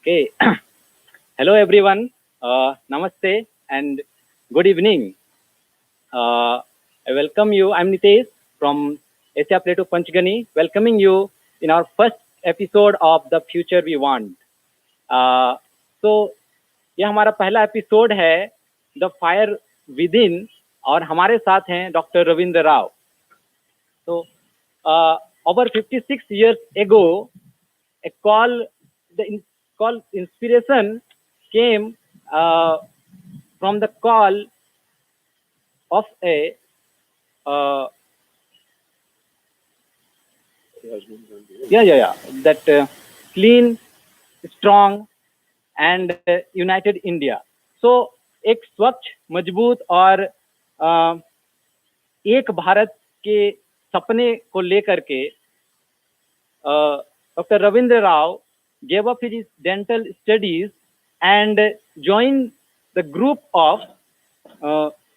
Okay. Hello, everyone. Namaste and good evening. I welcome you. I'm Nitesh from Asia Plateau Panchgani, welcoming you in our first episode of The Future We Want. So, ये हमारा पहला episode है the fire with in और हमारे साथ हैं doctor Ravindra Rao. So, over 56 years ago, a call, call inspiration came from the call of a that clean, strong and united India. So एक स्वच्छ, मजबूत और एक भारत के सपने को लेकर के Dr. Ravindra Rao gave up his dental studies and joined the group of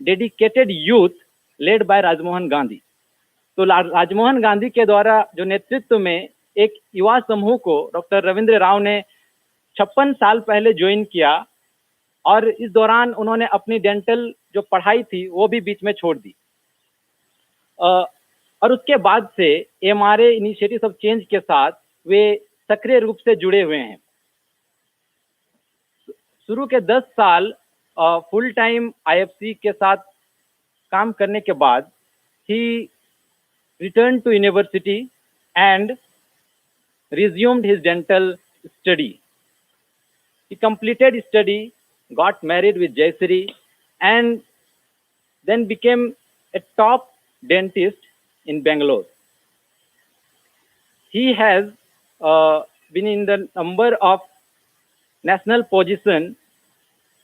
dedicated youth led by Rajmohan Gandhi. तो राजमोहन गांधी के द्वारा जो नेतृत्व में एक युवा समूह को डॉक्टर रविंद्र राव ने 56 साल पहले ज्वाइन किया और इस दौरान उन्होंने अपनी डेंटल जो पढ़ाई थी वो भी बीच में छोड़ दी. और उसके बाद से एमआरए इनिशिएटिव ऑफ चेंज के साथ वे सक्रिय रूप से जुड़े हुए हैं. शुरू के 10 साल फुल टाइम आईएफसी के साथ काम करने के बाद ही returned to university and resumed his dental study. He completed his study, got married with Jaysri, and then became a top dentist in Bangalore. He has been in the number of national position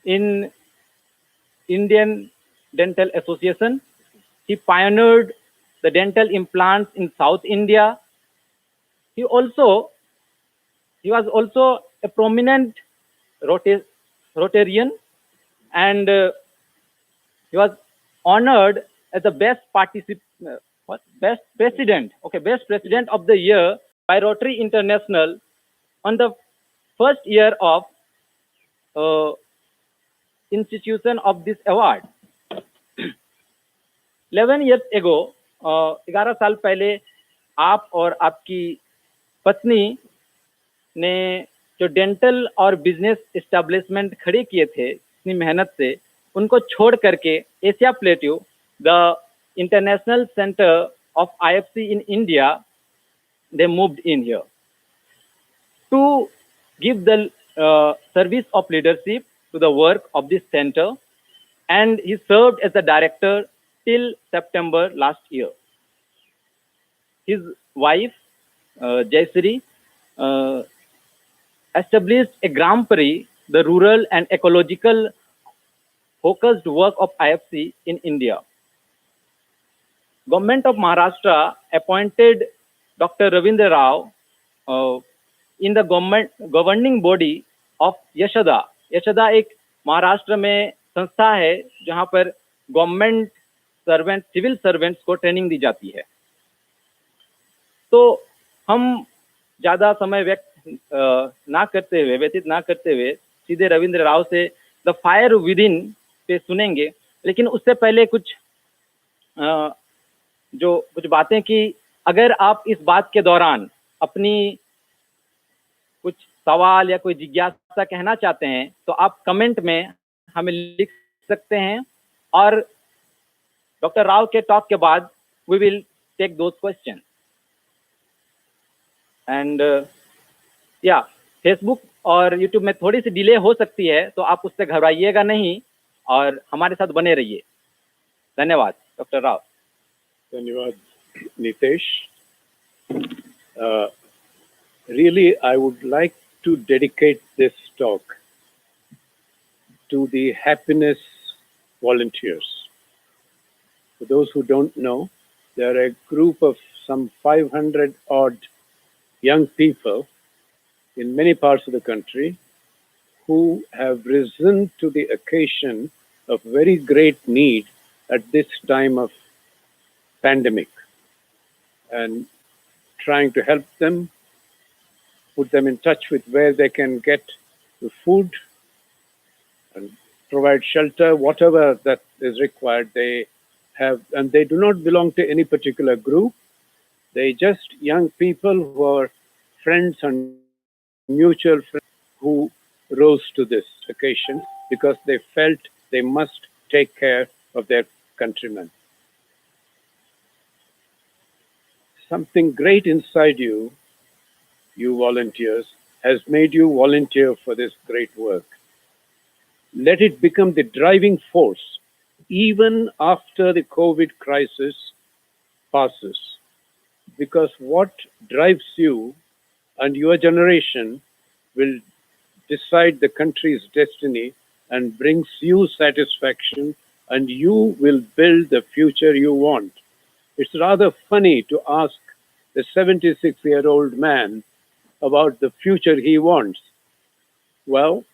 in Indian Dental Association. He pioneered the dental implants in South India. He was also a prominent Rotarian, and he was honored as the best president of the year by Rotary International on the first year of institution of this award. 11 years ago, 11 साल पहले आप और आपकी पत्नी ने जो dental और business establishment खड़े किए थे इतनी मेहनत से, उनको छोड़ करके Asia plateau the international centre of IFC in India, they moved in here to give the service of leadership to the work of this center, and he served as the director till September last year. His wife, Jaysri, established a Grand Prix, the rural and ecological focused work of IFC in India. Government of Maharashtra appointed Dr. Ravindra Rao in the governing body of Yashada. Yashada एक महाराष्ट्र में संस्था है जहां पर government servant, civil servants को training दी जाती है. तो हम ज़्यादा समय व्यतीत ना करते हुए सीधे रविंद्र राव से द फायर विद इन पे सुनेंगे. लेकिन उससे पहले कुछ बातें कि अगर आप इस बात के दौरान अपनी कुछ सवाल या कोई जिज्ञासा कहना चाहते हैं तो आप कमेंट में हमें लिख सकते हैं, और डॉक्टर राव के टॉक के बाद we will take those question. And या फेसबुक और यूट्यूब में थोड़ी सी डिले हो सकती है, तो आप उससे घबराइएगा नहीं और हमारे साथ बने रहिए. धन्यवाद डॉक्टर राव. धन्यवाद Nitesh. Really, I would like to dedicate this talk to the happiness volunteers. For those who don't know, there are a group of some 500 odd young people in many parts of the country who have risen to the occasion of very great need at this time of pandemic, and trying to help them, put them in touch with where they can get the food and provide shelter, whatever that is required. They have, and they do not belong to any particular group. They just young people who are friends and mutual friends who rose to this occasion because they felt they must take care of their countrymen. Something great inside you, you volunteers, has made you volunteer for this great work. Let it become the driving force even after the COVID crisis passes. Because what drives you and your generation will decide the country's destiny and brings you satisfaction, and you will build the future you want. It's rather funny to ask the 76-year-old man about the future he wants. Well,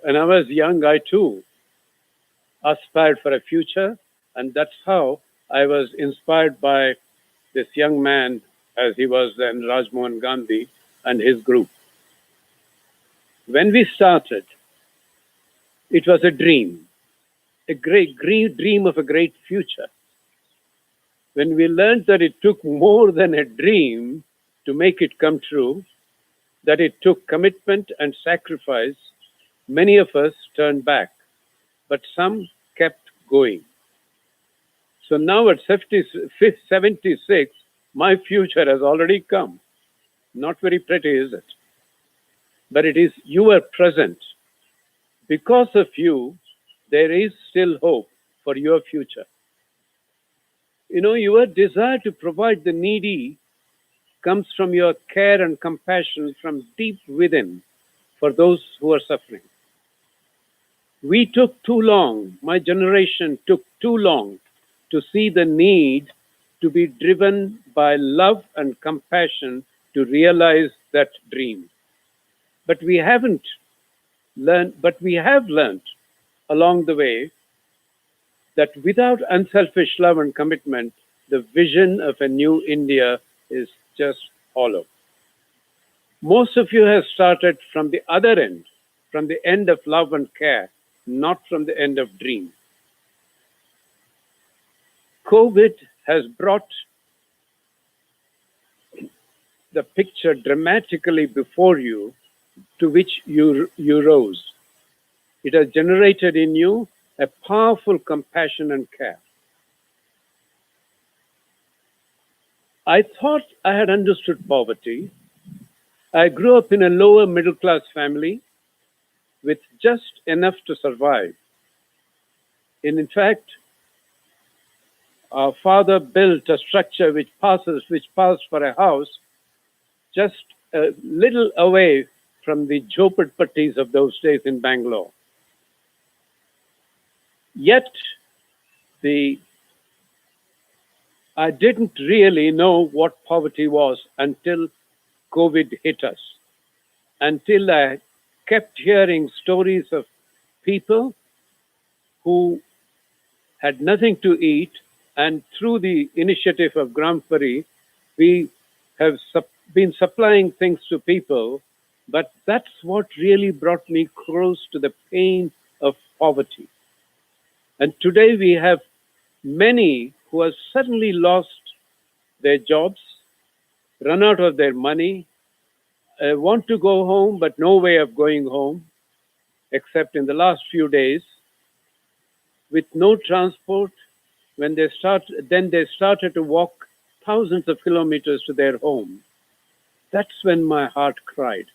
when I was young, I too aspired for a future, and that's how I was inspired by this young man, as he was then, Rajmohan Gandhi, and his group. When we started, it was a dream, a great dream of a great future. When we learned that it took more than a dream to make it come true, that it took commitment and sacrifice, many of us turned back, but some kept going. So now at 76, my future has already come. Not very pretty, is it? But it is your present. Because of you, there is still hope for your future. You know, your desire to provide the needy comes from your care and compassion from deep within for those who are suffering. We took too long, my generation took too long to see the need to be driven by love and compassion to realize that dream. But we haven't but we have learned along the way that without unselfish love and commitment, the vision of a new India is just hollow. Most of you have started from the other end, from the end of love and care, not from the end of dream. COVID has brought the picture dramatically before you to which you rose. It has generated in you a powerful compassion and care. I thought I had understood poverty. I grew up in a lower middle class family with just enough to survive. And in fact, our father built a structure which passed for a house just a little away from the jhopatpattis of those days in Bangalore. Yet, the I didn't really know what poverty was until COVID hit us, until I kept hearing stories of people who had nothing to eat, and through the initiative of Gramfari, we have been supplying things to people, but that's what really brought me close to the pain of poverty. And today we have many who have suddenly lost their jobs, run out of their money, want to go home, but no way of going home, except in the last few days, with no transport. Then they started to walk thousands of kilometers to their home. That's when my heart cried.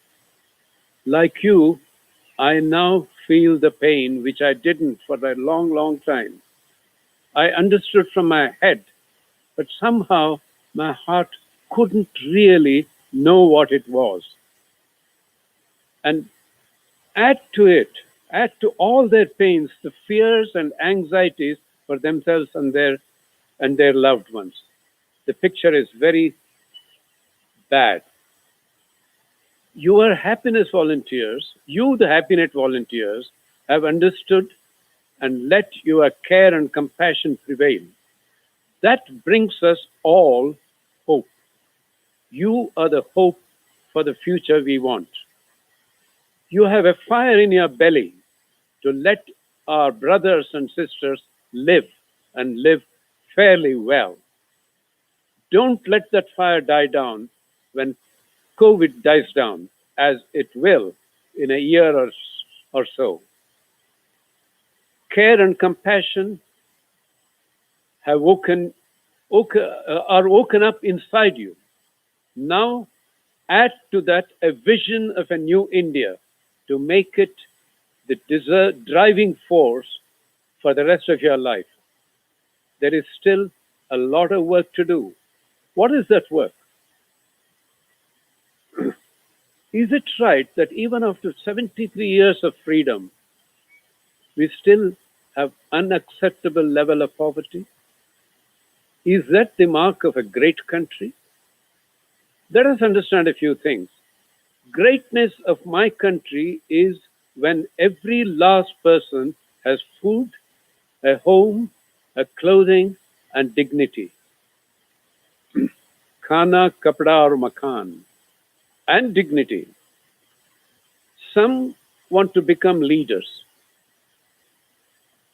Like you, I now feel the pain, which I didn't for a long, long time. I understood from my head, but somehow my heart couldn't really know what it was. And add to it, add to all their pains, the fears and anxieties for themselves and their loved ones. The picture is very bad. Your happiness volunteers, you, the happiness volunteers, have understood and let your care and compassion prevail. That brings us all hope. You are the hope for the future we want. You have a fire in your belly to let our brothers and sisters live and live fairly well. Don't let that fire die down when COVID dies down, as it will in a year or so. Care and compassion have are woken up inside you. Now add to that a vision of a new India to make it the driving force for the rest of your life. There is still a lot of work to do. What is that work? Is it right that even after 73 years of freedom, we still have unacceptable level of poverty? Is that the mark of a great country? Let us understand a few things. Greatness of my country is when every last person has food, a home, a clothing, and dignity. Khana, kapda, or makan, and dignity. Some want to become leaders,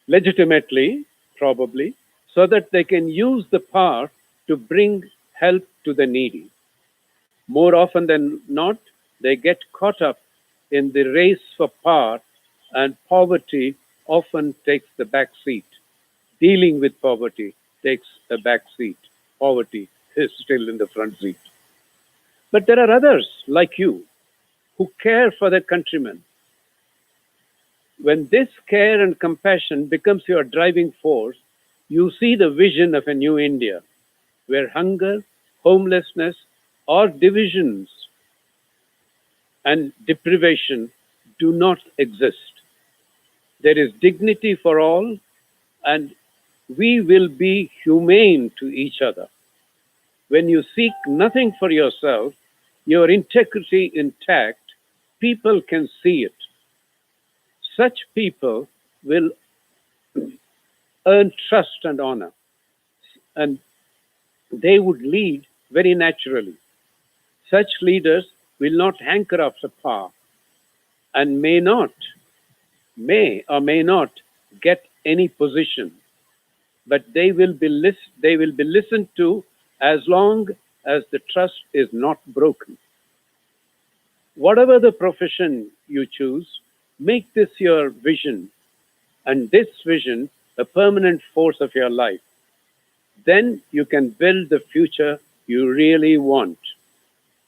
legitimately, probably, so that they can use the power to bring help to the needy. More often than not, they get caught up in the race for power, and poverty often takes the back seat. Dealing with poverty takes a back seat. Poverty is still in the front seat. But there are others like you who care for their countrymen. When this care and compassion becomes your driving force, you see the vision of a new India where hunger, homelessness, or divisions and deprivation do not exist. There is dignity for all, and we will be humane to each other. When you seek nothing for yourself, your integrity intact, people can see it. Such people will earn trust and honor, and they would lead very naturally. Such leaders will not hanker after power and may or may not get any position, but they will be listened to as long as the trust is not broken. Whatever the profession you choose, make this your vision and this vision a permanent force of your life. Then you can build the future you really want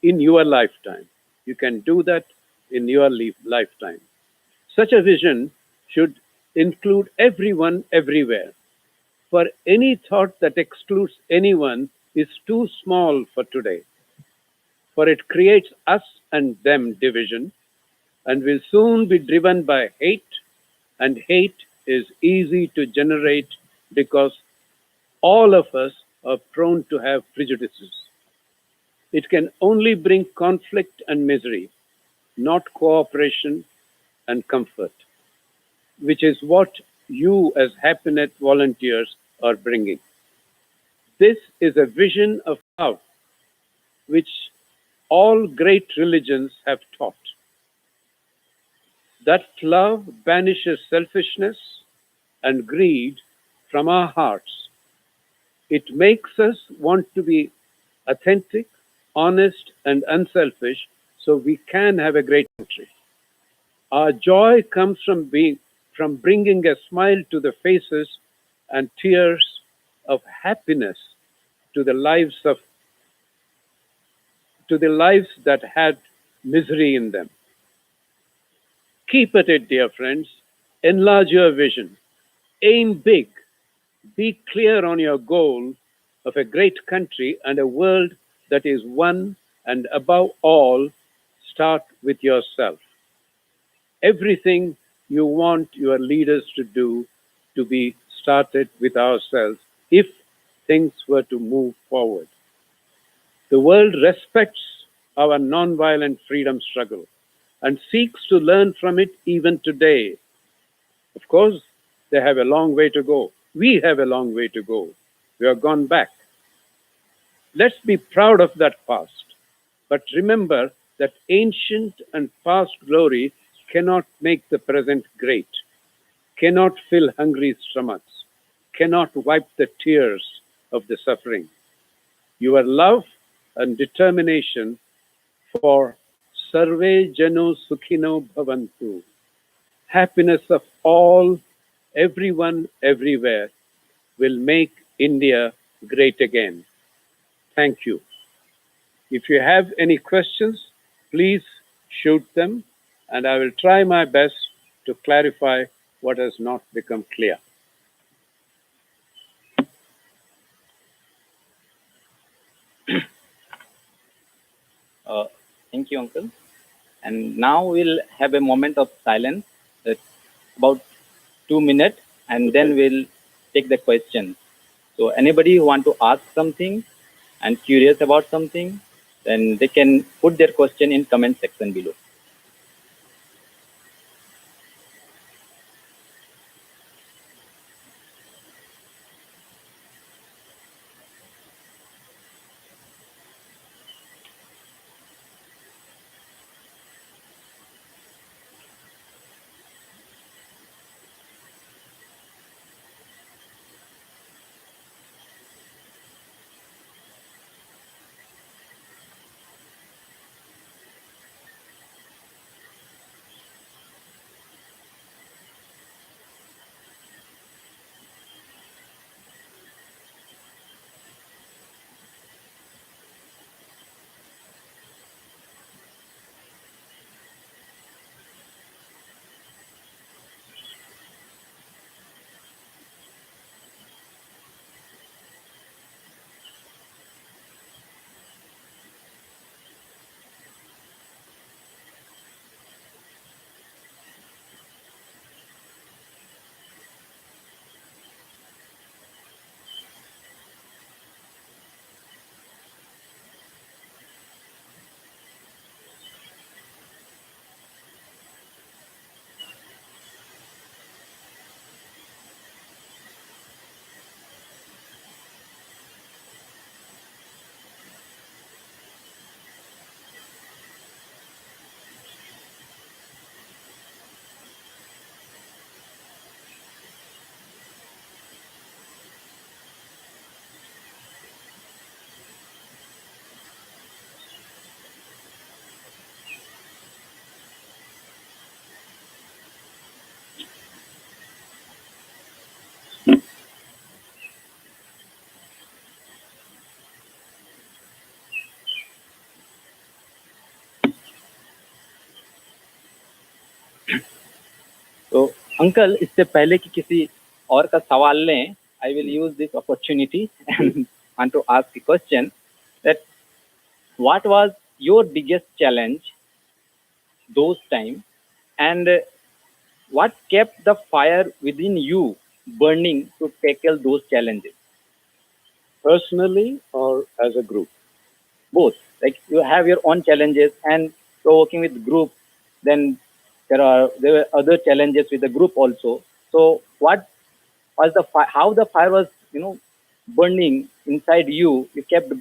in your lifetime. You can do that in your lifetime. Such a vision should include everyone everywhere. For any thought that excludes anyone is too small for today, for it creates us and them division and will soon be driven by hate, and hate is easy to generate because all of us are prone to have prejudices. It can only bring conflict and misery, not cooperation and comfort, which is what you as Happiness volunteers are bringing. This is a vision of love which all great religions have taught. That love banishes selfishness and greed from our hearts. It makes us want to be authentic, honest, and unselfish so we can have a great country. Our joy comes from bringing a smile to the faces and tears of happiness to the lives of to the lives that had misery in them. Keep at it, dear friends. Enlarge your vision. Aim big. Be clear on your goal of a great country and a world that is one, and above all, start with yourself. Everything you want your leaders to do to be started with ourselves if things were to move forward. The world respects our nonviolent freedom struggle and seeks to learn from it even today. Of course, they have a long way to go. We have a long way to go. We have gone back. Let's be proud of that past. But remember that ancient and past glory cannot make the present great, cannot fill hungry stomachs, cannot wipe the tears of the suffering. Your love and determination for Sarve Jano Sukhino Bhavantu, happiness of all, everyone, everywhere, will make India great again. Thank you. If you have any questions, please shoot them, and I will try my best to clarify what has not become clear. Uh, thank you, Uncle. And now we'll have a moment of silence, that's about 2 minutes, and then Okay. we'll take the question. So anybody who want to ask something and curious about something, then they can put their question in comment section below. तो uncle इससे पहले कि किसी और का सवाल लें, I will use this opportunity and want to ask a question that what was your biggest challenge those time, and what kept the fire within you burning to tackle those challenges? Personally or as a group? Both, like you have your own challenges and you're working with group, then there were other challenges with the group also. So what was the how the fire was, burning inside you, you kept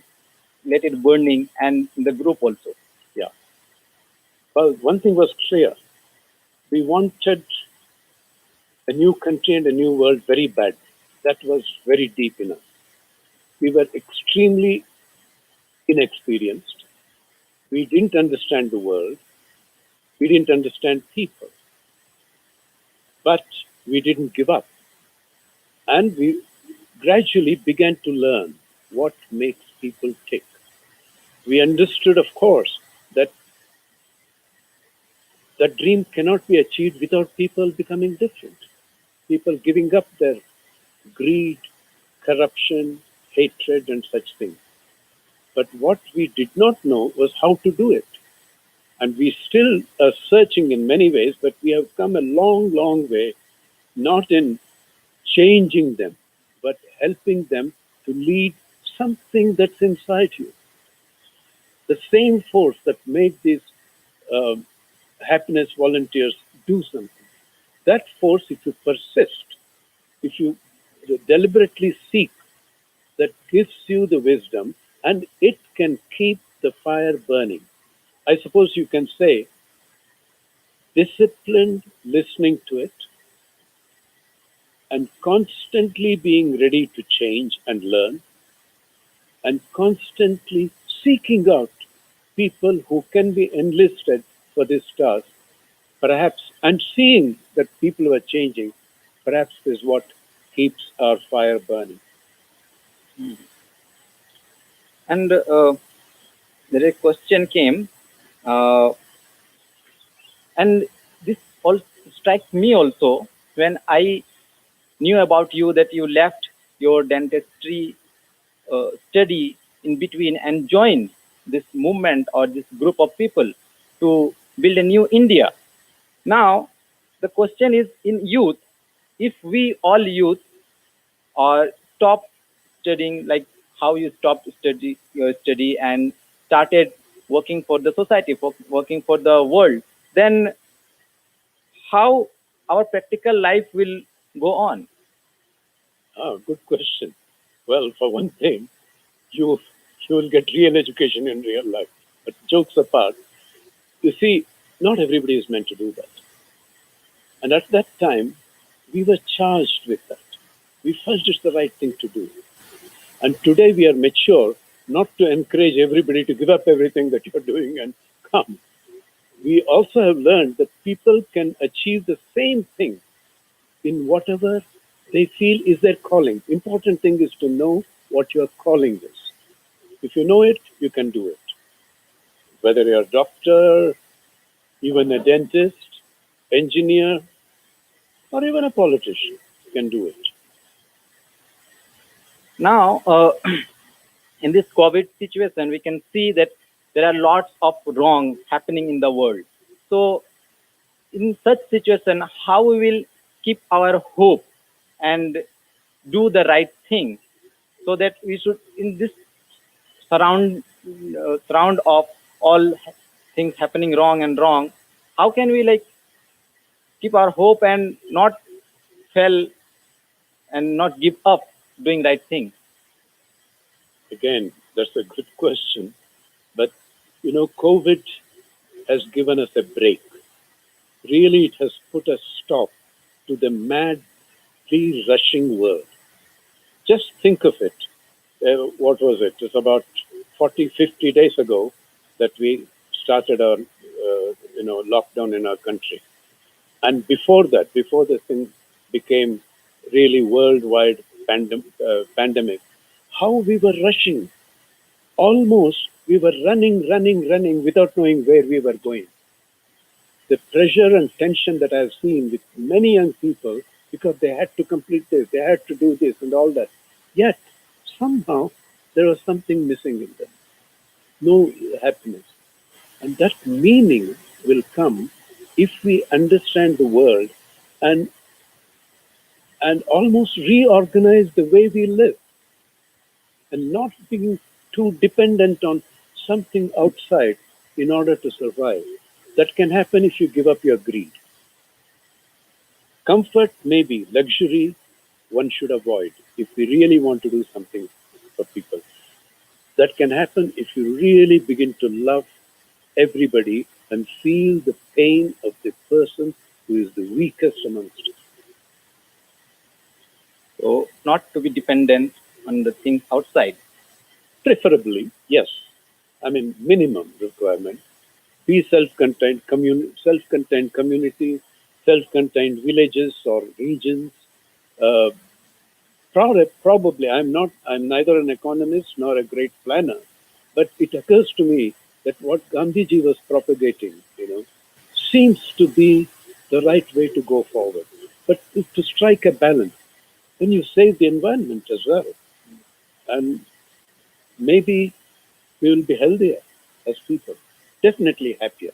let it burning, and in the group also? Yeah. Well, one thing was clear. We wanted a new country and a new world very bad. That was very deep in us. We were extremely inexperienced. We didn't understand the world. We didn't understand people. But we didn't give up. And we gradually began to learn what makes people tick. We understood, of course, that that dream cannot be achieved without people becoming different. People giving up their greed, corruption, hatred, and such things. But what we did not know was how to do it. And we still are searching in many ways, but we have come a long, long way, not in changing them, but helping them to lead something that's inside you. The same force that made these uh, happiness volunteers do something. That force, if you persist, if you deliberately seek, that gives you the wisdom and it can keep the fire burning. I suppose you can say disciplined listening to it, and constantly being ready to change and learn, and constantly seeking out people who can be enlisted for this task, perhaps, and seeing that people are changing, perhaps is what keeps our fire burning. And there a question came, uh, and this also strikes me also when I knew about you that you left your dentistry study in between and joined this movement or this group of people to build a new India. Now, the question is in youth, if we all youth or stop studying, like how you stopped study your study and started working for the society, for working for the world, then how our practical life will go on. Ah, good question. Well, for one thing, you you will get real education in real life. But jokes apart, you see, not everybody is meant to do that. And at that time, we were charged with that. We felt it's the right thing to do. And today we are mature not to encourage everybody to give up everything that you're doing and come. We also have learned that people can achieve the same thing in whatever they feel is their calling. Important thing is to know what your calling is. If you know it, you can do it. Whether you're a doctor, even a dentist, engineer, or even a politician, you can do it. Now, in this COVID situation, we can see that there are lots of wrong happening in the world. So, in such situation, how we will keep our hope and do the right thing, so that we should in this surround of all things happening wrong and wrong. How can we like keep our hope and not fail and not give up doing right thing? Again, that's a good question. But, COVID has given us a break. Really, it has put a stop to the madly rushing world. Just think of it. What was it? It's about 40, 50 days ago that we started our, lockdown in our country. And before that, before this thing became really worldwide pandemic, how we were rushing. Almost we were running, running, running without knowing where we were going. The pressure and tension that I've seen with many young people because they had to complete this, they had to do this and all that. Yet somehow there was something missing in them. No happiness. And that meaning will come if we understand the world and almost reorganize the way we live and not being too dependent on something outside in order to survive. That can happen if you give up your greed. Comfort, maybe, luxury, one should avoid if we really want to do something for people. That can happen if you really begin to love everybody and feel the pain of the person who is the weakest amongst us. So not to be dependent on the things outside. Preferably, yes. I mean, minimum requirement. Be self-contained communities, self-contained villages or regions. Uh, Probably, I'm neither an economist nor a great planner, but it occurs to me that what Gandhiji was propagating, seems to be the right way to go forward. But to strike a balance, then you save the environment as well, and maybe we will be healthier as people, definitely happier.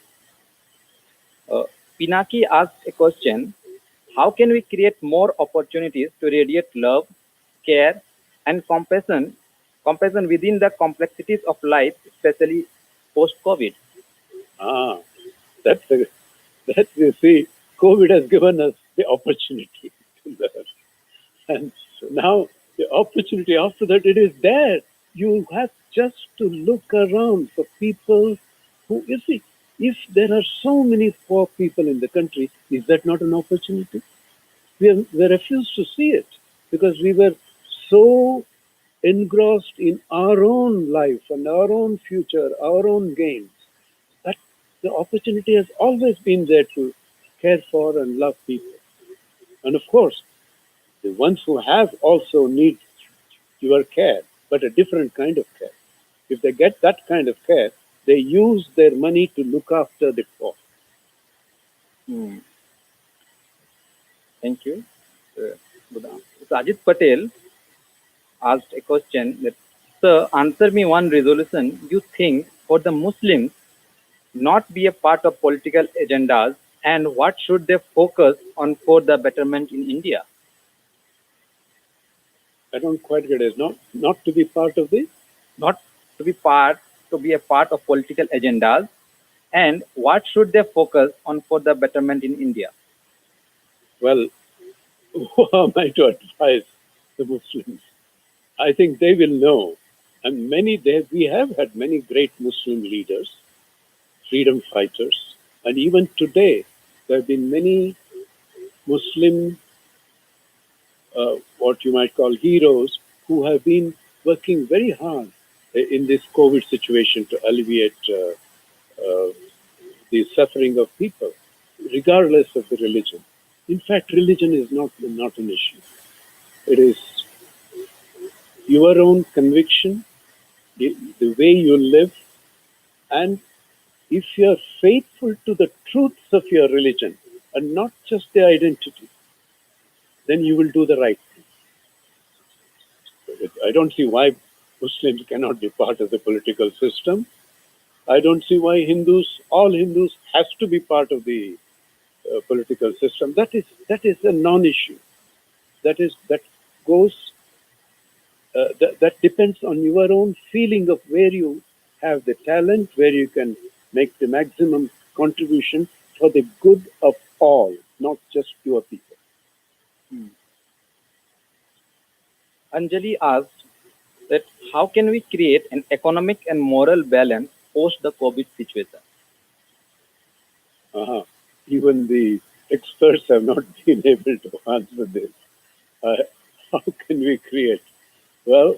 Uh, Pinaki asked a question: how can we create more opportunities to radiate love, care, and compassion within the complexities of life, especially post-COVID? Ah, that's a, that you see, COVID has given us the opportunity to learn. And so now the opportunity after that, it is there. You have just to look around for people who, you see, If there are so many poor people in the country, is that not an opportunity? We refused to see it because we were so engrossed in our own life and our own future, our own gains, that the opportunity has always been there to care for and love people. And of course, the ones who have also need your care, but a different kind of care. If they get that kind of care, they use their money to look after the poor. Hmm. Thank you. Good answer. So Ajit Patel asked a question that, Sir, answer me one resolution you think for the Muslims not be a part of political agendas, and what should they focus on for the betterment in India? I don't quite get it. Not to be part of the. Not to be part to be a part of political agendas, and what should they focus on for the betterment in India? Well, who am I to advise the Muslims? I think they will know. And we have had many great Muslim leaders, freedom fighters, and even today there have been many Muslim, what you might call heroes, who have been working very hard in this COVID situation to alleviate uh, the suffering of people, regardless of the religion. In fact, religion is not an issue. It is your own conviction, the way you live, and if you're faithful to the truths of your religion and not just the identity, then you will do the right thing. I don't see why Muslims cannot be part of the political system. I don't see why all Hindus, has to be part of the political system. That is a non-issue. That goes that depends on your own feeling of where you have the talent, where you can make the maximum contribution for the good of all, not just your people. Hmm. Anjali asked that how can we create an economic and moral balance post the COVID situation? Uh-huh. Even the experts have not been able to answer this. Uh, how can we create? Well,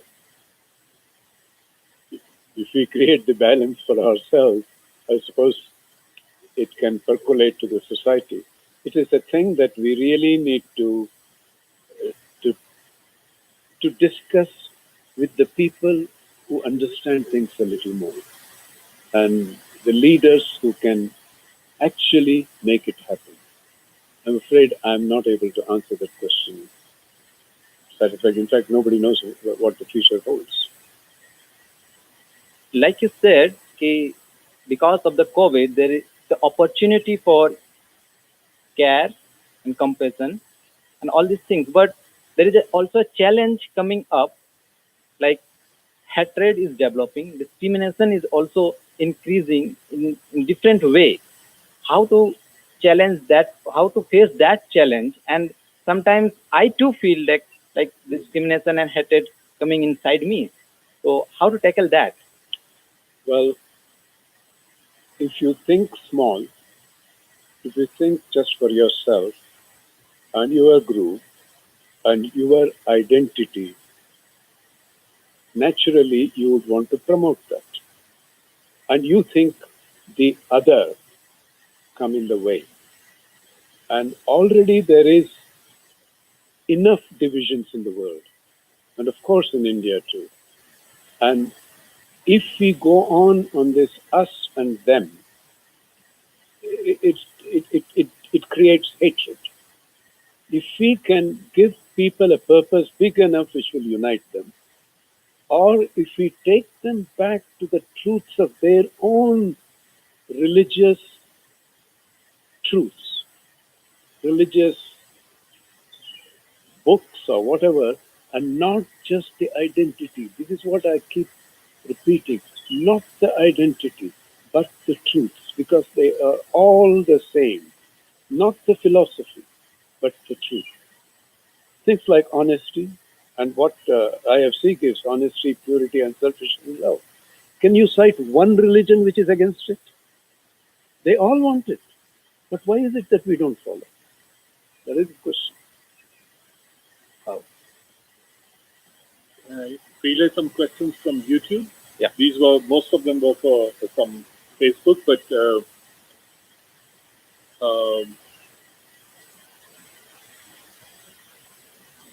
if we create the balance for ourselves, I suppose it can percolate to the society. It is a thing that we really need to to discuss with the people who understand things a little more and the leaders who can actually make it happen. I'm afraid I'm not able to answer that question satisfactorily. In fact, nobody knows what the future holds. Like you said, कि because of the COVID, there is the opportunity for care and compassion and all these things. But there is also a challenge coming up, like hatred is developing, discrimination is also increasing in different way. How to challenge that? How to face that challenge? And sometimes I too feel like discrimination and hatred coming inside me. So how to tackle that? Well, if you think small, if you think just for yourself and your group and your identity, naturally you would want to promote that. And you think the other come in the way. And already there is enough divisions in the world, and of course in India too. And if we go on this us and them, it creates hatred. If we can give people a purpose big enough which will unite them, or if we take them back to the truths of their own religious truths, religious books or whatever, and not just the identity. This is what I keep repeating. Not the identity, but the truths, because they are all the same. Not the philosophy, but the truth. Things like honesty and what IFC gives honesty, purity, and selfishness love. Can you cite one religion which is against it? They all want it. But why is it that we don't follow? That is the question. How? Relay some questions from YouTube. Yeah. These were, most of them were from Facebook, but um,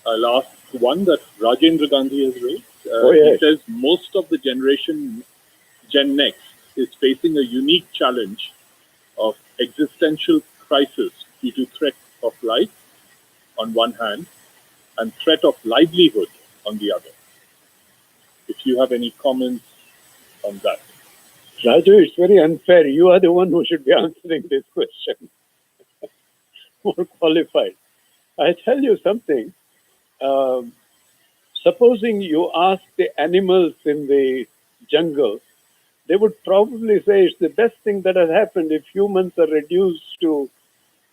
I'll ask one that Rajendra Gandhi has raised. He says most of the generation Gen Next is facing a unique challenge of existential crisis due to threat of life on one hand and threat of livelihood on the other. If you have any comments on that. Raju, it's very unfair. You are the one who should be answering this question. More qualified. I tell you something. Supposing you ask the animals in the jungle, they would probably say it's the best thing that has happened if humans are reduced to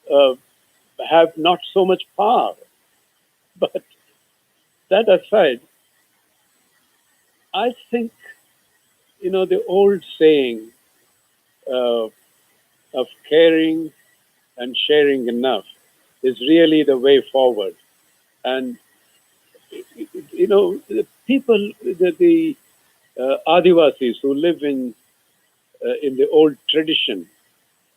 uh, have not so much power. But that aside, I think, the old saying uh, of caring and sharing enough is really the way forward. And, the people, the Adivasis who live in the old tradition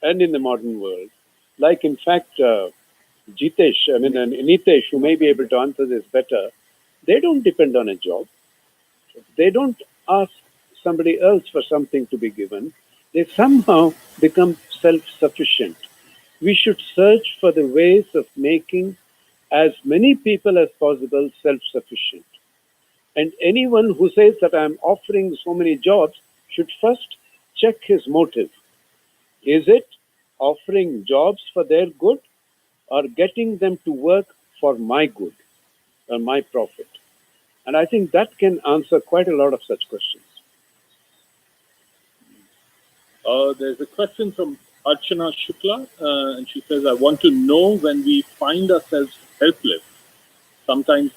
and in the modern world, like in fact and Nitesh, who may be able to answer this better, they don't depend on a job. They don't ask somebody else for something to be given. They somehow become self sufficient. We should search for the ways of making as many people as possible self sufficient. And anyone who says that I'm offering so many jobs should first check his motive. Is it offering jobs for their good or getting them to work for my good or my profit? And I think that can answer quite a lot of such questions. There's a question from Archana Shukla, and she says, I want to know when we find ourselves helpless. Sometimes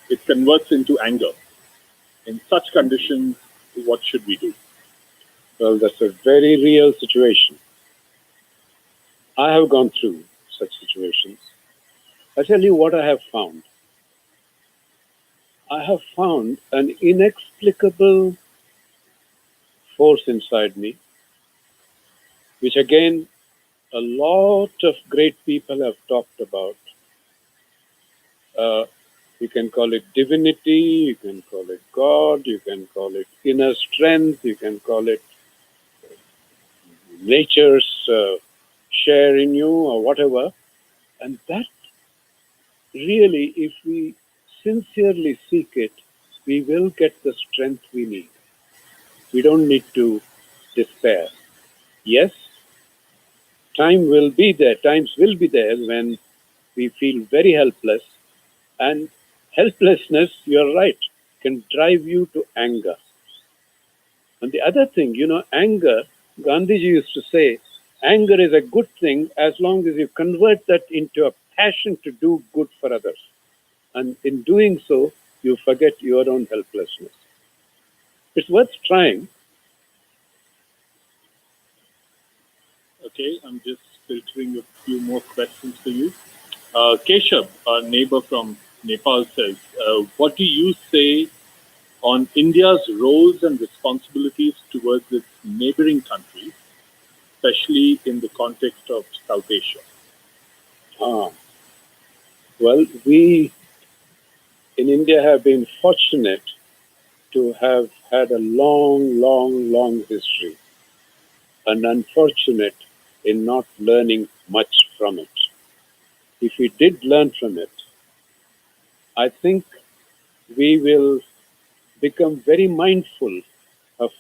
it converts into anger. In such conditions, what should we do? Well, that's a very real situation. I have gone through such situations. I tell you what I have found. I have found an inexplicable force inside me, which again, a lot of great people have talked about. Uh, you can call it divinity, you can call it God, you can call it inner strength, you can call it nature's share in you or whatever. And that really, if we sincerely seek it, we will get the strength we need. We don't need to despair. Yes, times will be there when we feel very helpless, and helplessness, you're right, can drive you to anger. And the other thing, anger, Gandhiji used to say, anger is a good thing as long as you convert that into a passion to do good for others. And in doing so, you forget your own helplessness. It's worth trying. Okay, I'm just filtering a few more questions for you. Keshav, our neighbor from Nepal, says, what do you say on India's roles and responsibilities towards its neighboring countries, especially in the context of South Asia? Well, we in India have been fortunate to have had a long, long, long history, and unfortunate in not learning much from it. If we did learn from it, I think we will become very mindful of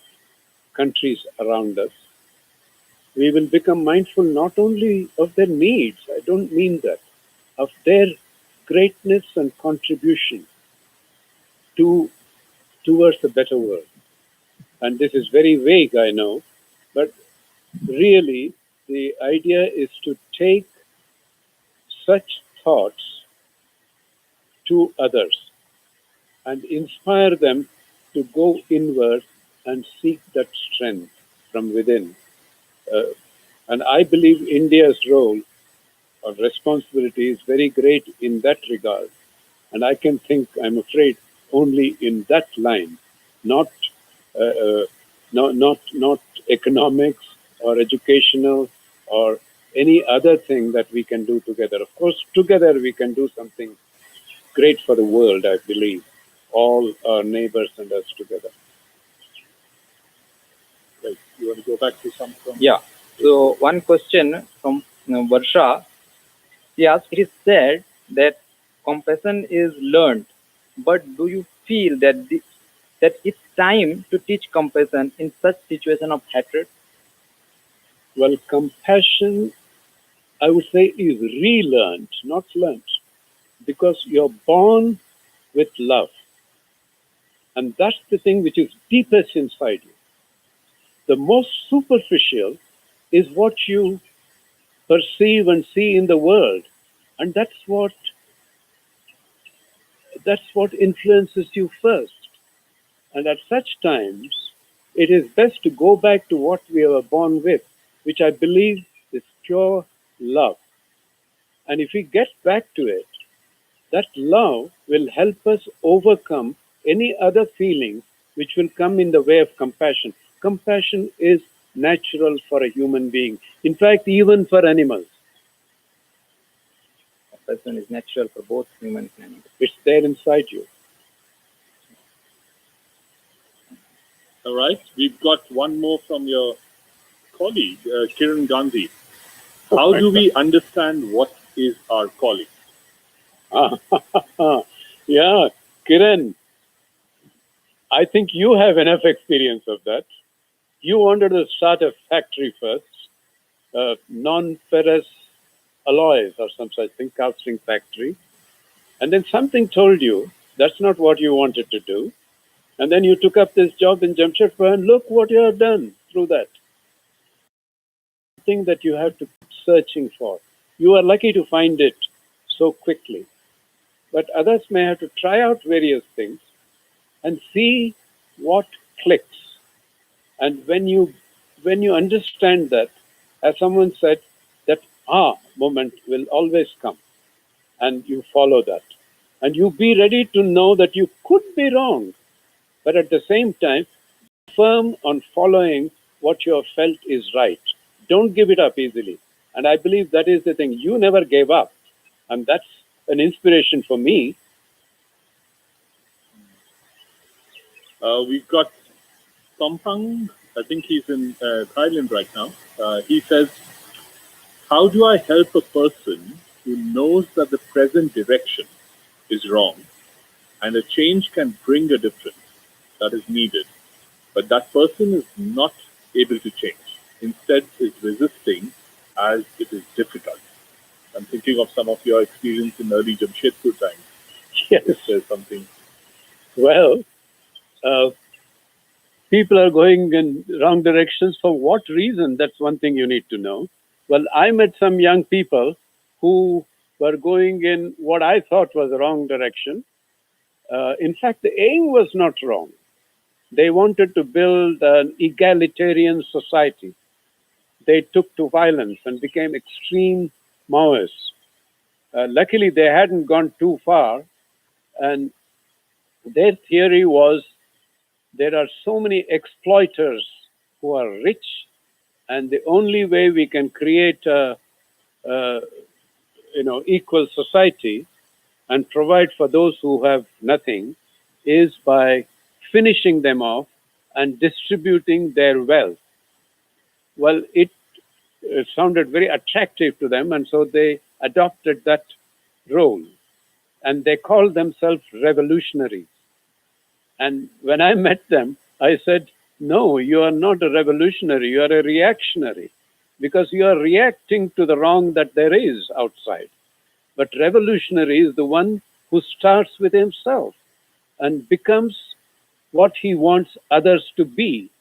countries around us. We will become mindful not only of their needs, I don't mean that, of their greatness and contribution to towards a better world. And this is very vague, I know, but really the idea is to take such thoughts to others and inspire them to go inward and seek that strength from within And I believe India's role or responsibility is very great in that regard. And I can think, I'm afraid, only in that line, not not economics or educational or any other thing that we can do together. Of course, together we can do something great for the world, I believe, all our neighbors and us together. Right. You want to go back to some from? Yeah. So one question from Varsha. Yes, it is said that compassion is learned, but do you feel that that it's time to teach compassion in such situation of hatred? Well, compassion, I would say, is relearned, not learned, because you're born with love. And that's the thing which is deepest inside you. The most superficial is what you perceive and see in the world. And that's what influences you first. And at such times, it is best to go back to what we were born with, which I believe is pure love. And if we get back to it, that love will help us overcome any other feelings which will come in the way of compassion. Compassion is natural for a human being. In fact, even for animals. Compassion is natural for both humans and animals. It's there inside you. All right. We've got one more from your colleague, Kiran Gandhi. How do we understand what is our calling? Yeah, Kiran, I think you have enough experience of that. You wanted to start a factory first, non-ferrous alloys or some such thing, casting factory. And then something told you that's not what you wanted to do. And then you took up this job in Jamshedpur and look what you have done through that. Thing that you have to keep searching for. You are lucky to find it so quickly. But others may have to try out various things and see what clicks. And when you understand that, as someone said, that moment will always come, and you follow that, and you be ready to know that you could be wrong, but at the same time, firm on following what you have felt is right. Don't give it up easily. And I believe that is the thing. You never gave up, and that's an inspiration for me. We've got Tompang. I think he's in Thailand right now. He says, how do I help a person who knows that the present direction is wrong and a change can bring a difference that is needed, but that person is not able to change, instead is resisting as it is difficult? I'm thinking of some of your experience in early Jamshedpur times. Yes. If there's something. Well, people are going in wrong directions. For what reason? That's one thing you need to know. Well, I met some young people who were going in what I thought was the wrong direction. In fact, the aim was not wrong. They wanted to build an egalitarian society. They took to violence and became extreme Maoists. Luckily, they hadn't gone too far, and their theory was there are so many exploiters who are rich, and the only way we can create a equal society and provide for those who have nothing is by finishing them off and distributing their wealth. Well, it sounded very attractive to them, and so they adopted that role. And they called themselves revolutionaries. And when I met them, I said, no, you are not a revolutionary, you are a reactionary, because you are reacting to the wrong that there is outside. But revolutionary is the one who starts with himself and becomes what he wants others to be.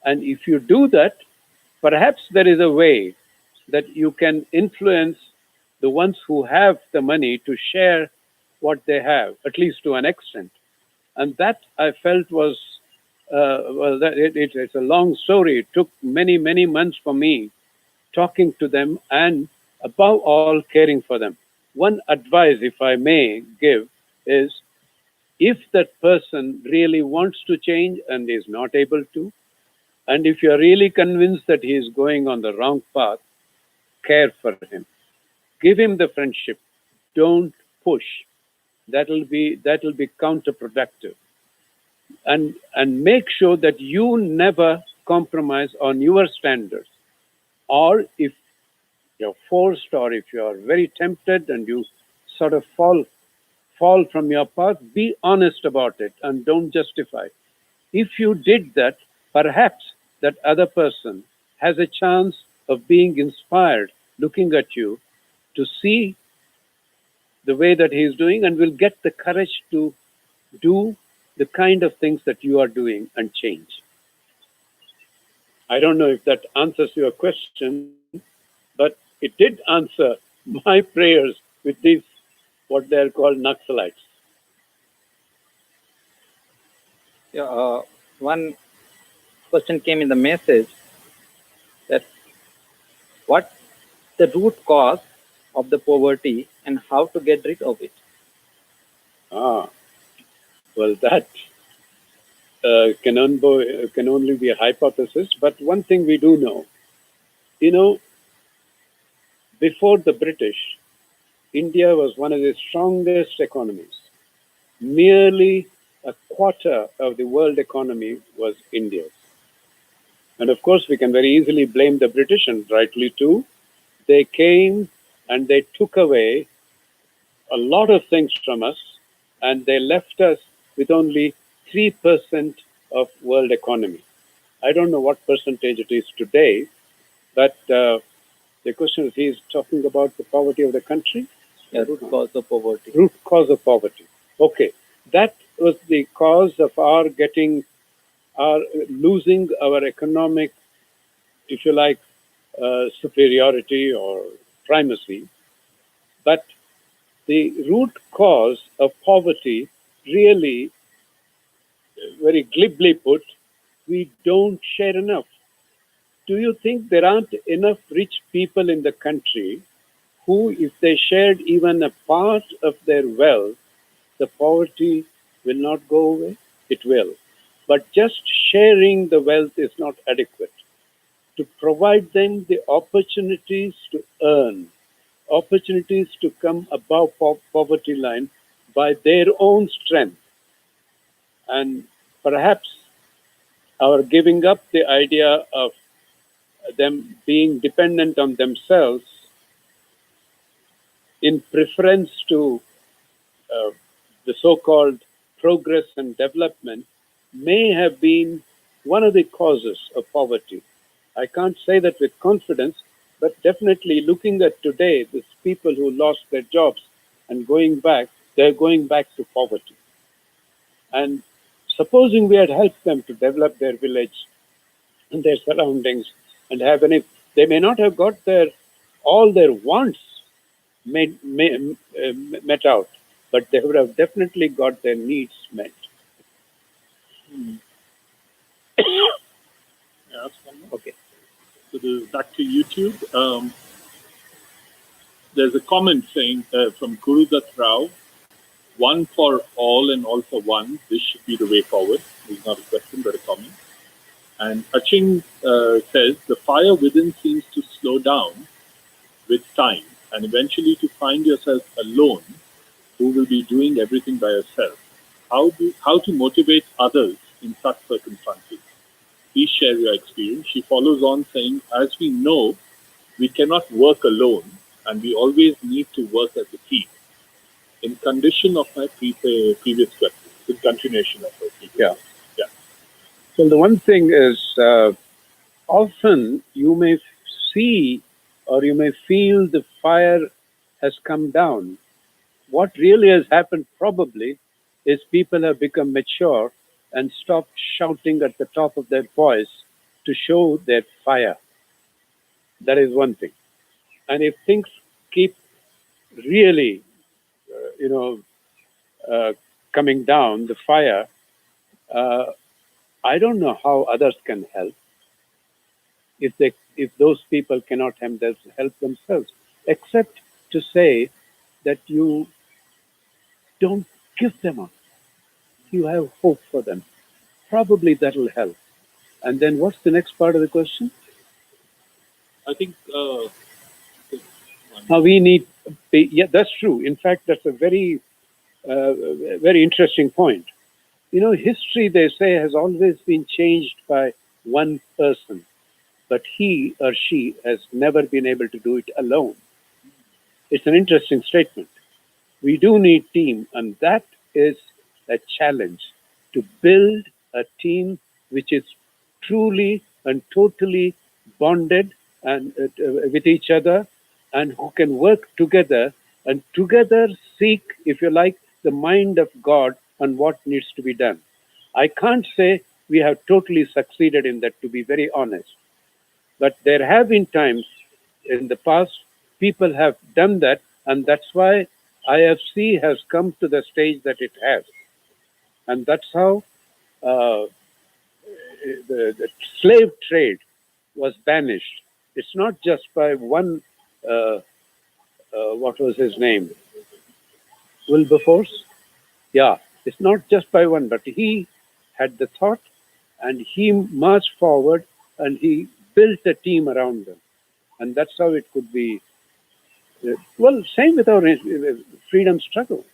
And if you do that, perhaps there is a way that you can influence the ones who have the money to share what they have, at least to an extent. And that I felt was well, it's a long story. It took many, many months for me talking to them and, above all, caring for them. One advice, if I may give, is if that person really wants to change and is not able to, and if you're really convinced that he is going on the wrong path, care for him. Give him the friendship. Don't push. That'll be counterproductive. And make sure that you never compromise on your standards. Or if you're forced or if you're very tempted and you sort of fall from your path, be honest about it and don't justify. If you did that, perhaps that other person has a chance of being inspired looking at you to see the way that he is doing and will get the courage to do the kind of things that you are doing and change. I don't know if that answers your question, but it did answer my prayers with these, what they are called Naxalites. Yeah, one question came in the message that what the root cause of the poverty and how to get rid of it. Well, that can only be a hypothesis, but one thing we do know, you know, before the British, India was one of the strongest economies. Nearly a quarter of the world economy was India's. And of course, we can very easily blame the British, and rightly too. They came and they took away a lot of things from us, and they left us with only 3% of world economy. I don't know what percentage it is today, but the question is, he's talking about the poverty of the country? Yeah, root cause of poverty. Root cause of poverty. Okay. That was the cause of our losing our economic, if you like, superiority or primacy. But the root cause of poverty, really, very glibly put, we don't share enough. Do you think there aren't enough rich people in the country who, if they shared even a part of their wealth, the poverty will not go away? It will. But just sharing the wealth is not adequate. To provide them the opportunities to earn, opportunities to come above poverty line by their own strength. And perhaps our giving up the idea of them being dependent on themselves in preference to uh, the so-called progress and development may have been one of the causes of poverty. I can't say that with confidence, but definitely looking at today, these people who lost their jobs and going back, they're going back to poverty. And supposing we had helped them to develop their village and their surroundings and have any, they may not have got all their wants met out, but they would have definitely got their needs met. Yeah, okay. So this is back to YouTube. There's a comment saying from Gurudat Rao, one for all and all for one. This should be the way forward. It's not a question, but a comment. And Aching says, the fire within seems to slow down with time and eventually to find yourself alone who will be doing everything by yourself. How to motivate others in such circumstances? Please share your experience. She follows on saying, as we know, we cannot work alone and we always need to work as a team. In condition of my previous question, in continuation of my previous question. Yeah. Well, the one thing is, often you may see or you may feel the fire has come down. What really has happened probably is people have become mature and stopped shouting at the top of their voice to show their fire. That is one thing. And if things keep really, coming down, the fire, I don't know how others can help if those people cannot help themselves, except to say that you don't give them up. You have hope for them. Probably that'll help. And then what's the next part of the question? I think Now we need, yeah, that's true. In fact, that's a uh, very interesting point. You know, history, they say, has always been changed by one person, but he or she has never been able to do it alone. It's an interesting statement. We do need team, and that is a challenge to build a team which is truly and totally bonded and with each other, and who can work together and together seek, if you like, the mind of God on what needs to be done. I can't say we have totally succeeded in that, to be very honest. But there have been times in the past people have done that, and that's why IFC has come to the stage that it has. And that's how uh, the slave trade was banished. It's not just by one, uh, what was his name? Wilberforce? Yeah, it's not just by one, but he had the thought and he marched forward and he built a team around them. And that's how it could be. Well, same with our freedom struggle.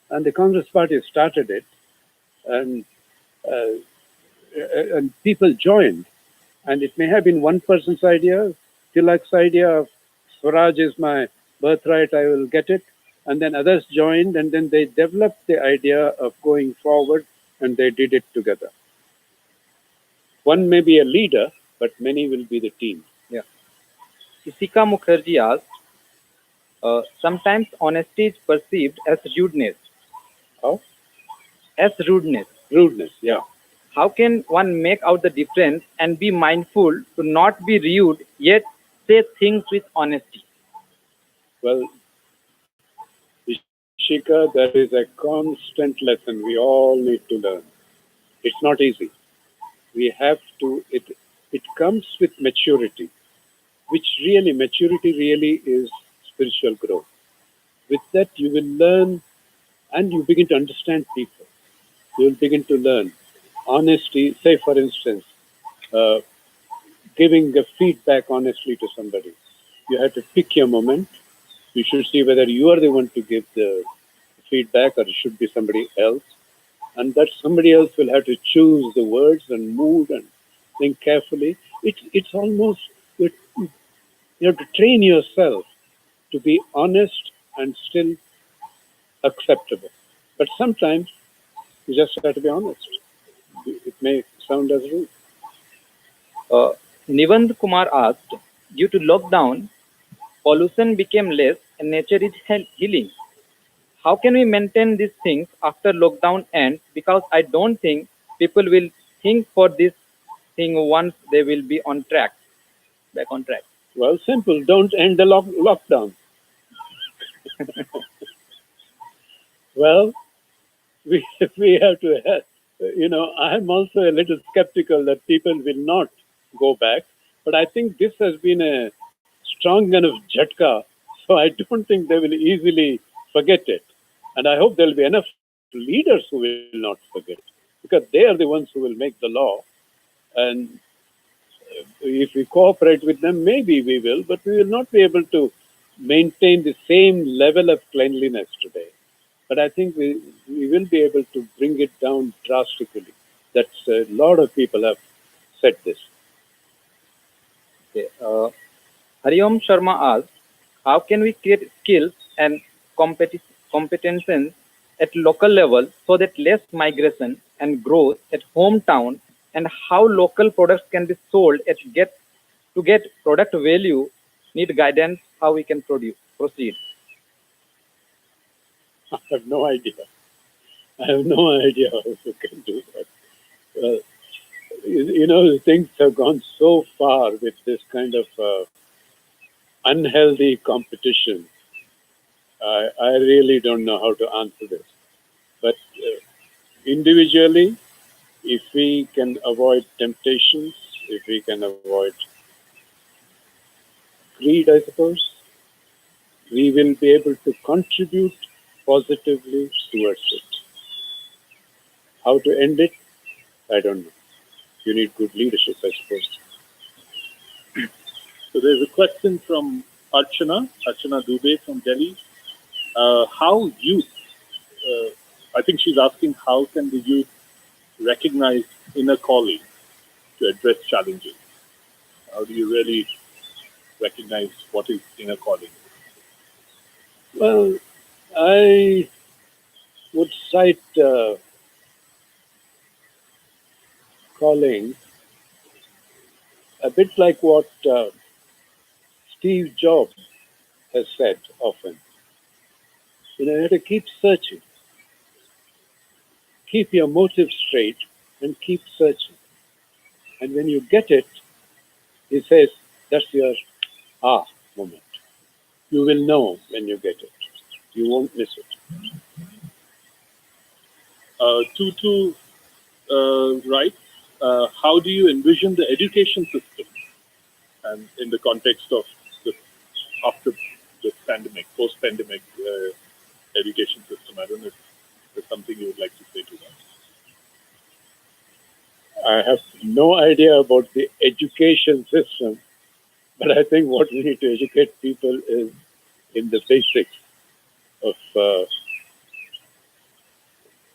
And the Congress Party started it, and uh, and people joined. And it may have been one person's idea, Tilak's idea of Swaraj is my birthright, I will get it. And then others joined, and then they developed the idea of going forward, and they did it together. One may be a leader, but many will be the team. Yeah. Isika Mukherjee asked, sometimes honesty is perceived as rudeness. How? As rudeness. Rudeness, yeah. How can one make out the difference and be mindful to not be rude yet say things with honesty? Well, Ishika, that is a constant lesson we all need to learn. It's not easy. We have to, it comes with maturity, which really, maturity really is spiritual growth. With that, you will learn and you begin to understand people. You will begin to learn honesty. Say, for instance, uh, giving a feedback honestly to somebody. You have to pick your moment. You should see whether you are the one to give the feedback or it should be somebody else. And that somebody else will have to choose the words and mood and think carefully. It's almost, you have to train yourself to be honest and still acceptable. But sometimes you just have to be honest. It may sound as rude. Uh, Nivand Kumar asked, due to lockdown, pollution became less and nature is healing. How can we maintain these things after lockdown ends? Because I don't think people will think for this thing once they will be on track, back on track. Well, simple. Don't end the lockdown. Well, we have to, I'm also a little skeptical that people will not go back. But I think this has been a strong enough jhatka, so I don't think they will easily forget it. And I hope there will be enough leaders who will not forget it, because they are the ones who will make the law. And if we cooperate with them, maybe we will, but we will not be able to maintain the same level of cleanliness today. But I think we will be able to bring it down drastically. That's a lot of people have said this. Okay. Hariom Sharma asked, how can we create skills and competences at local level so that less migration and growth at hometown, and how local products can be sold to get product value need guidance how we can proceed. I have no idea. I have no idea how you can do that. Uh, things have gone so far with this kind of unhealthy competition. I really don't know how to answer this. But individually, If we can avoid temptations, if we can avoid greed, I suppose, we will be able to contribute positively towards it. How to end it? I don't know. You need good leadership, I suppose. So there's a question from Archana Dubey from Delhi. How youth, I think she's asking how can the youth recognize inner calling to address challenges? How do you really recognize what is inner calling? Well, I would cite calling a bit like what Steve Jobs has said often. You have to keep searching, keep your motive straight, and keep searching. And when you get it, he says that's your moment. You will know when you get it. You won't miss it. Tutu writes, how do you envision the education system and in the context of the after the pandemic, post-pandemic education system? I don't know if there's something you would like to say to that. I have no idea about the education system, but I think what we need to educate people is in the basics of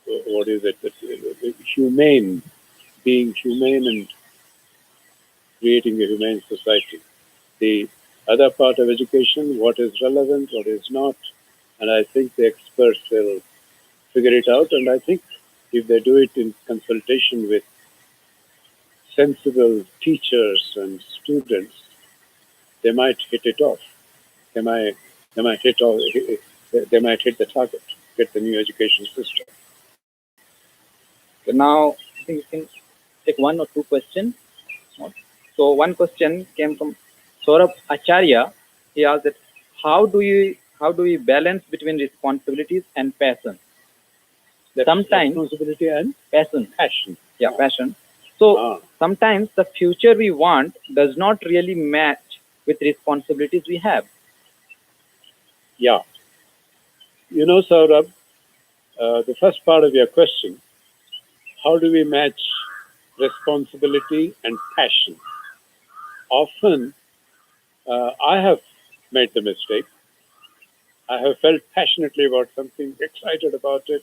what is it? Humane, being humane and creating a humane society. The other part of education, what is relevant, what is not, and I think the experts will figure it out. And I think if they do it in consultation with sensible teachers and students, they might hit it off. They might hit off. They might hit the target. Get the new education system. So now I think we can take one or two questions. So one question came from Saurabh Acharya. He asked that how do we balance between responsibilities and passion? Sometimes responsibility and passion. Yeah, passion. So sometimes the future we want does not really match with responsibilities we have. Yeah. Saurabh, the first part of your question, how do we match responsibility and passion? Often, I have made the mistake. I have felt passionately about something, excited about it,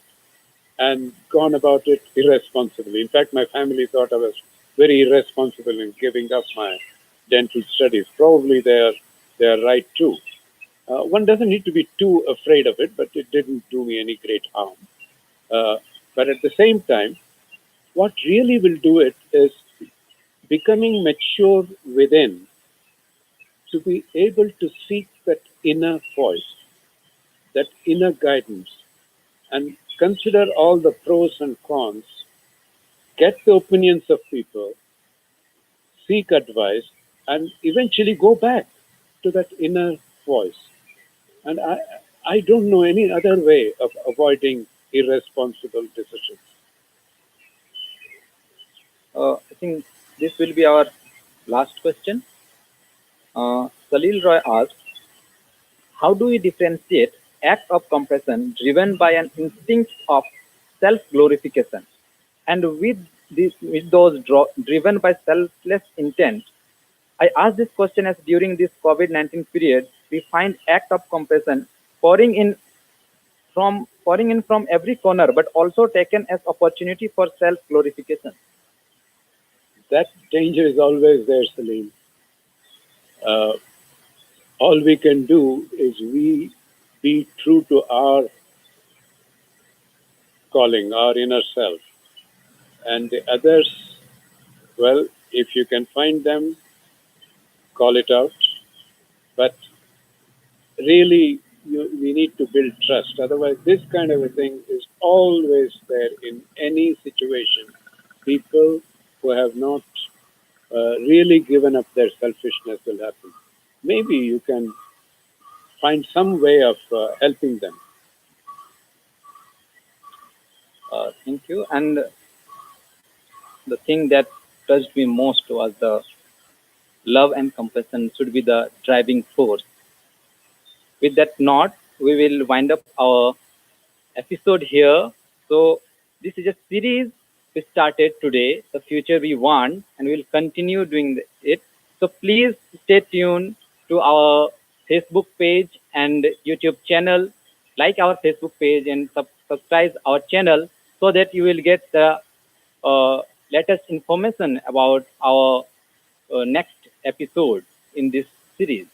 and gone about it irresponsibly. In fact, my family thought I was very irresponsible in giving up my dental studies. Probably they are right too. One doesn't need to be too afraid of it, but it didn't do me any great harm. But at the same time, what really will do it is becoming mature within to be able to seek that inner voice, that inner guidance, and consider all the pros and cons, get the opinions of people, seek advice, and eventually go back to that inner voice. And I don't know any other way of avoiding irresponsible decisions. I think this will be our last question. Salil Roy asked, how do we differentiate act of compassion driven by an instinct of self-glorification and with those driven by selfless intent? I ask this question as during this COVID-19 period, we find act of compassion pouring in from every corner, but also taken as opportunity for self-glorification. That danger is always there, Salim. All we can do is we be true to our calling, our inner self. And the others, well, if you can find them, call it out. But really, we need to build trust. Otherwise, this kind of a thing is always there in any situation. People who have not really given up their selfishness will happen. Maybe you can find some way of helping them. Thank you. And the thing that touched me most was the love and compassion should be the driving force. With that note, we will wind up our episode here. So this is a series we started today, the future we want, and we'll continue doing it. So please stay tuned to our Facebook page and YouTube channel. Like our Facebook page and subscribe our channel so that you will get the latest information about our next episode in this series.